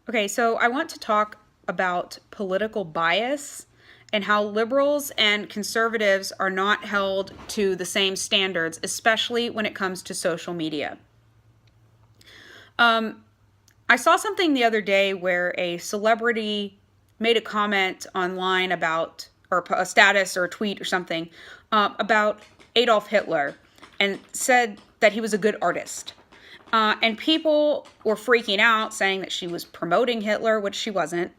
Okay, so I want to talk about political bias and how liberals and conservatives are not held to the same standards, especially when it comes to social media. I saw something the other day where a celebrity made a comment online about, or a status or a tweet or something, about Adolf Hitler and said that he was a good artist. And people were freaking out, saying that she was promoting Hitler, which she wasn't.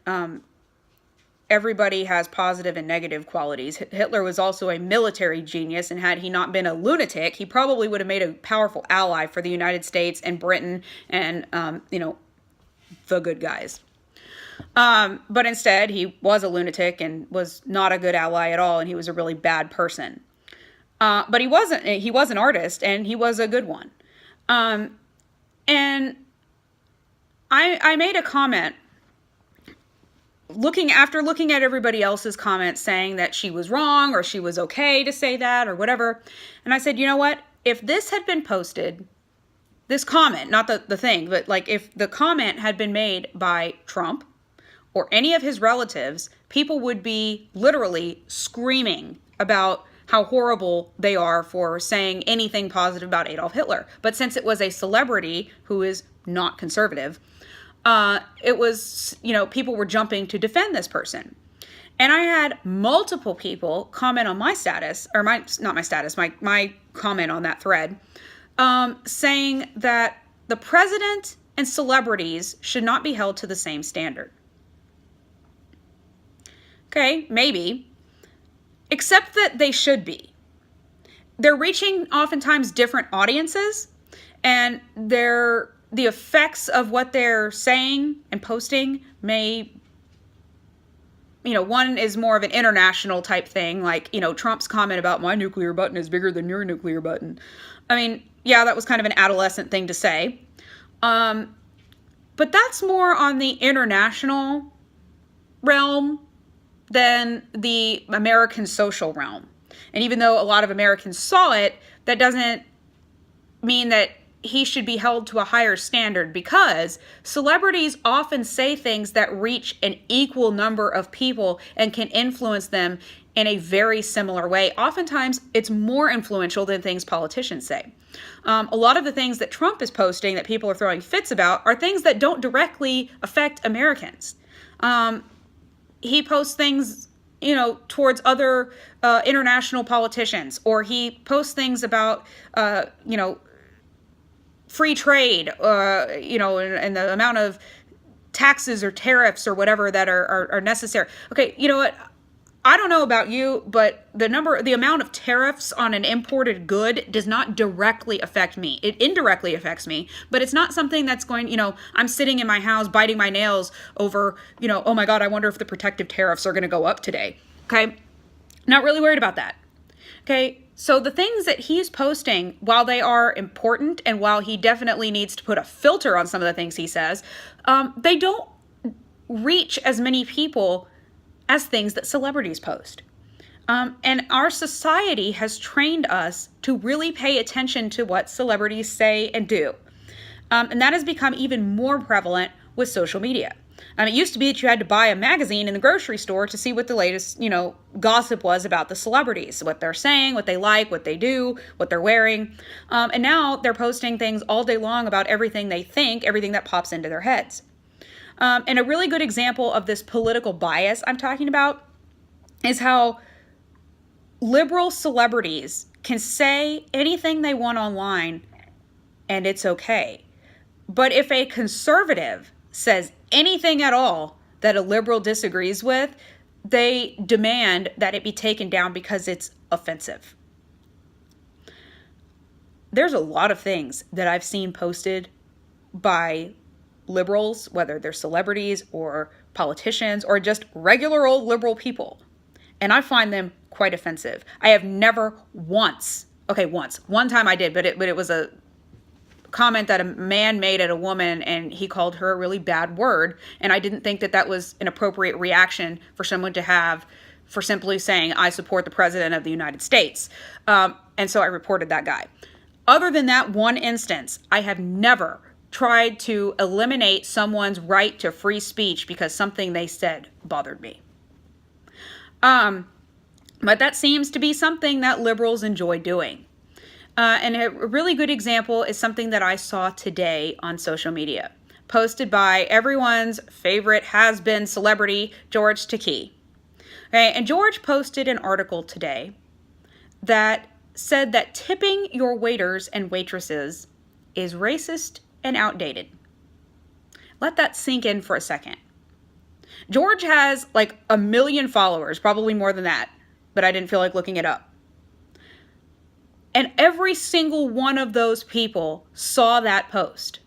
Everybody has positive and negative qualities. Hitler was also a military genius, and had he not been a lunatic, he probably would have made a powerful ally for the United States and Britain and, the good guys. But instead, he was a lunatic and was not a good ally at all, and he was a really bad person. But he was an artist, and he was a good one. And I made a comment after looking at everybody else's comments saying that she was wrong or she was okay to say that or whatever. And I said, you know what? If this had been posted, this comment, not the thing, but like if the comment had been made by Trump or any of his relatives, people would be literally screaming about how horrible they are for saying anything positive about Adolf Hitler. But since it was a celebrity who is not conservative, it was, people were jumping to defend this person. And I had multiple people comment on my status, or not my status, my comment on that thread, saying that the president and celebrities should not be held to the same standard. Okay, maybe. Except that they should be. They're reaching oftentimes different audiences, and the effects of what they're saying and posting may, one is more of an international type thing, like, Trump's comment about my nuclear button is bigger than your nuclear button. I mean, yeah, that was kind of an adolescent thing to say. But that's more on the international realm than the American social realm. And even though a lot of Americans saw it, that doesn't mean that he should be held to a higher standard, because celebrities often say things that reach an equal number of people and can influence them in a very similar way. Oftentimes, it's more influential than things politicians say. A lot of the things that Trump is posting that people are throwing fits about are things that don't directly affect Americans. He posts things, towards other international politicians, or he posts things about, free trade, and the amount of taxes or tariffs or whatever that are necessary. Okay, you know what? I don't know about you, but the amount of tariffs on an imported good does not directly affect me. It indirectly affects me, but it's not something that's going, I'm sitting in my house biting my nails over, oh my God, I wonder if the protective tariffs are going to go up today. Okay. Not really worried about that. Okay. So the things that he's posting, while they are important and while he definitely needs to put a filter on some of the things he says, they don't reach as many people as things that celebrities post. And our society has trained us to really pay attention to what celebrities say and do. And that has become even more prevalent with social media. It used to be that you had to buy a magazine in the grocery store to see what the latest, gossip was about the celebrities, what they're saying, what they like, what they do, what they're wearing. And now they're posting things all day long about everything they think, everything that pops into their heads. And a really good example of this political bias I'm talking about is how liberal celebrities can say anything they want online and it's okay. But if a conservative says anything at all that a liberal disagrees with, they demand that it be taken down because it's offensive. There's a lot of things that I've seen posted by liberals, whether they're celebrities or politicians or just regular old liberal people, and I find them quite offensive. I have never one time I did, but it was a comment that a man made at a woman, and he called her a really bad word, and I didn't think that was an appropriate reaction for someone to have for simply saying, I support the president of the United States. And so I reported that guy. Other than that one instance, I have never tried to eliminate someone's right to free speech because something they said bothered me. But that seems to be something that liberals enjoy doing. And a really good example is something that I saw today on social media, posted by everyone's favorite has-been celebrity, George Takei. Okay, and George posted an article today that said that tipping your waiters and waitresses is racist and outdated. Let that sink in for a second. George has like 1 million followers, probably more than that, but I didn't feel like looking it up. And every single one of those people saw that post.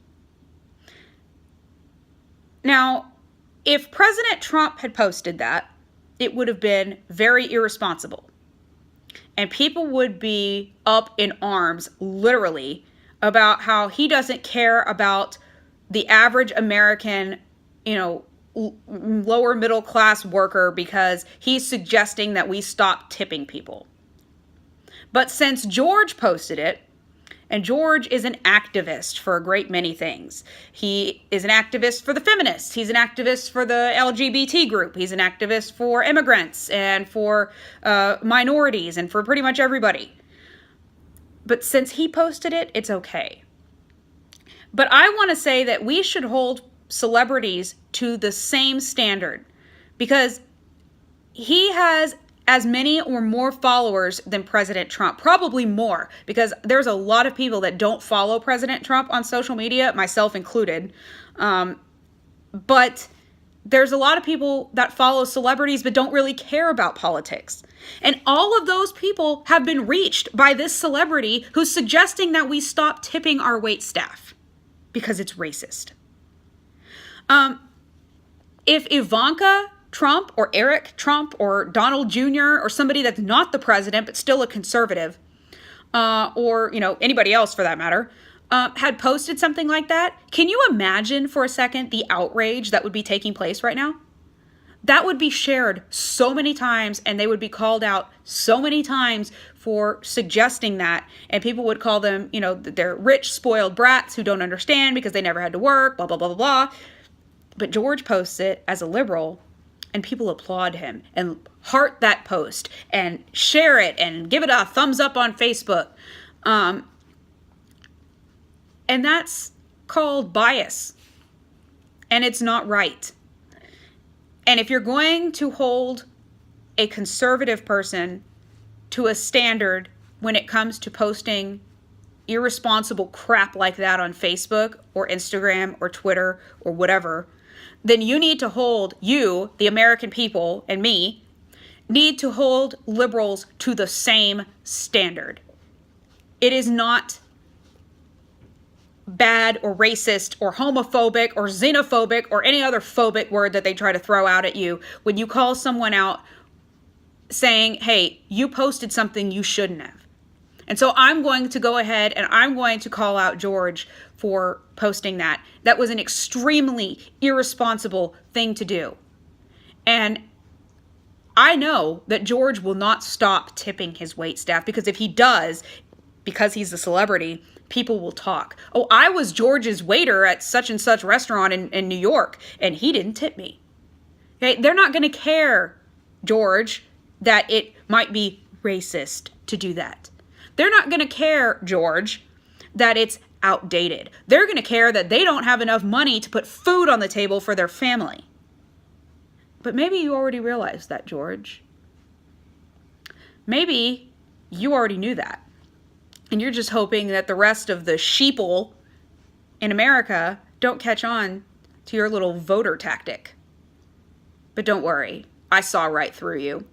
Now, if President Trump had posted that, it would have been very irresponsible. And people would be up in arms, literally, about how he doesn't care about the average American, lower middle class worker because he's suggesting that we stop tipping people. But since George posted it, and George is an activist for a great many things. He is an activist for the feminists. He's an activist for the LGBT group. He's an activist for immigrants and for minorities and for pretty much everybody. But since he posted it, it's okay. But I want to say that we should hold celebrities to the same standard because he has as many or more followers than President Trump, probably more, because there's a lot of people that don't follow President Trump on social media, myself included. But there's a lot of people that follow celebrities but don't really care about politics. And all of those people have been reached by this celebrity who's suggesting that we stop tipping our waitstaff because it's racist. If Ivanka Trump or Eric Trump or Donald Jr. or somebody that's not the president but still a conservative, or anybody else for that matter, had posted something like that, can you imagine for a second the outrage that would be taking place right now? That would be shared so many times and they would be called out so many times for suggesting that, and people would call them, they're rich, spoiled brats who don't understand because they never had to work, blah, blah, blah, blah, blah. But George posts it as a liberal, and people applaud him and heart that post and share it and give it a thumbs up on Facebook. And that's called bias. And it's not right. And if you're going to hold a conservative person to a standard when it comes to posting irresponsible crap like that on Facebook or Instagram or Twitter or whatever, then you need to hold, the American people, and me, need to hold liberals to the same standard. It is not bad or racist or homophobic or xenophobic or any other phobic word that they try to throw out at you when you call someone out saying, hey, you posted something you shouldn't have. And so I'm going to go ahead and I'm going to call out George for posting that. That was an extremely irresponsible thing to do. And I know that George will not stop tipping his waitstaff because if he does, because he's a celebrity, people will talk. Oh, I was George's waiter at such and such restaurant in New York and he didn't tip me. Okay, they're not going to care, George, that it might be racist to do that. They're not going to care, George, that it's outdated. They're going to care that they don't have enough money to put food on the table for their family. But maybe you already realized that, George. Maybe you already knew that. And you're just hoping that the rest of the sheeple in America don't catch on to your little voter tactic. But don't worry, I saw right through you.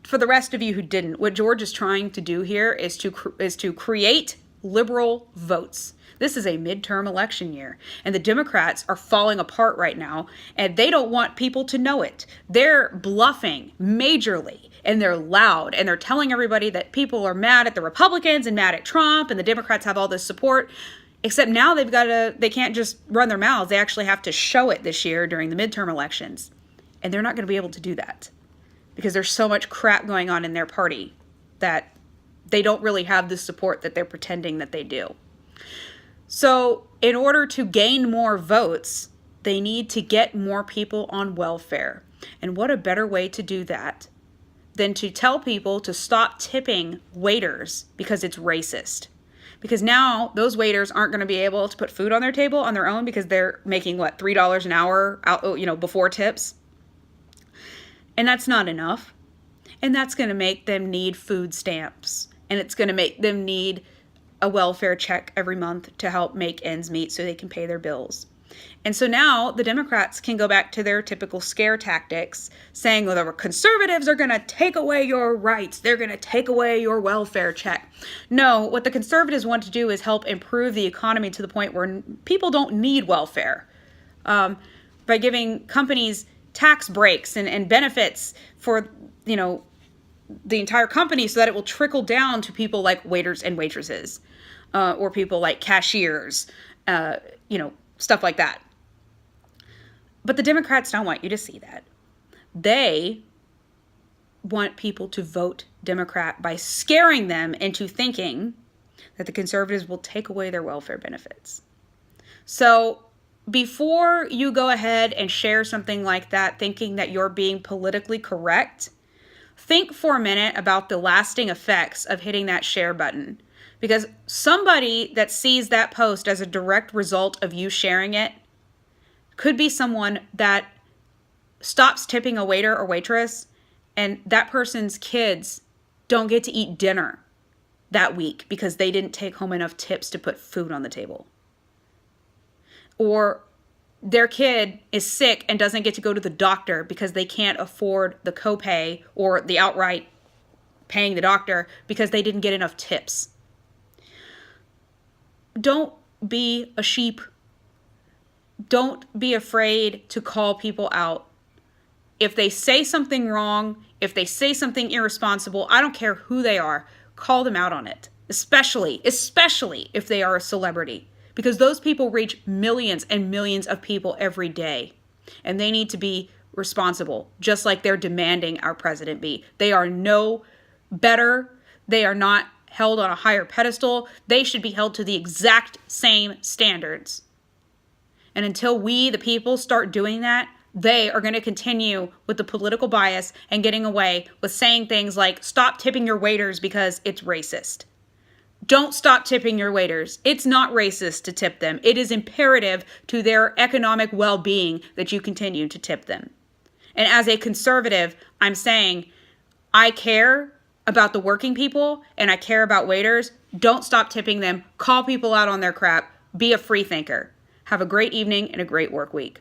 For the rest of you who didn't, what George is trying to do here is to create liberal votes. This is a midterm election year, and the Democrats are falling apart right now, and they don't want people to know it. They're bluffing majorly, and they're loud, and they're telling everybody that people are mad at the Republicans and mad at Trump, and the Democrats have all this support, except now they can't just run their mouths. They actually have to show it this year during the midterm elections, and they're not going to be able to do that because there's so much crap going on in their party that they don't really have the support that they're pretending that they do. So, in order to gain more votes, they need to get more people on welfare. And what a better way to do that than to tell people to stop tipping waiters because it's racist. Because now those waiters aren't going to be able to put food on their table on their own because they're making what, $3 an hour out, before tips. And that's not enough. And that's going to make them need food stamps. And it's going to make them need a welfare check every month to help make ends meet so they can pay their bills. And so now the Democrats can go back to their typical scare tactics, saying, well, the conservatives are going to take away your rights. They're going to take away your welfare check. No, what the conservatives want to do is help improve the economy to the point where people don't need welfare, by giving companies tax breaks and benefits for, the entire company so that it will trickle down to people like waiters and waitresses, or people like cashiers, stuff like that. But the Democrats don't want you to see that. They want people to vote Democrat by scaring them into thinking that the conservatives will take away their welfare benefits. So before you go ahead and share something like that, thinking that you're being politically correct, think for a minute about the lasting effects of hitting that share button. Because somebody that sees that post as a direct result of you sharing it could be someone that stops tipping a waiter or waitress, and that person's kids don't get to eat dinner that week because they didn't take home enough tips to put food on the table. Or their kid is sick and doesn't get to go to the doctor because they can't afford the copay or the outright paying the doctor because they didn't get enough tips. Don't be a sheep. Don't be afraid to call people out. If they say something wrong, if they say something irresponsible, I don't care who they are, call them out on it. Especially if they are a celebrity. Because those people reach millions and millions of people every day. And they need to be responsible, just like they're demanding our president be. They are no better. They are not held on a higher pedestal. They should be held to the exact same standards. And until we, the people, start doing that, they are going to continue with the political bias and getting away with saying things like, stop tipping your waiters because it's racist. Don't stop tipping your waiters. It's not racist to tip them. It is imperative to their economic well-being that you continue to tip them. And as a conservative, I'm saying, I care about the working people and I care about waiters. Don't stop tipping them. Call people out on their crap. Be a free thinker. Have a great evening and a great work week.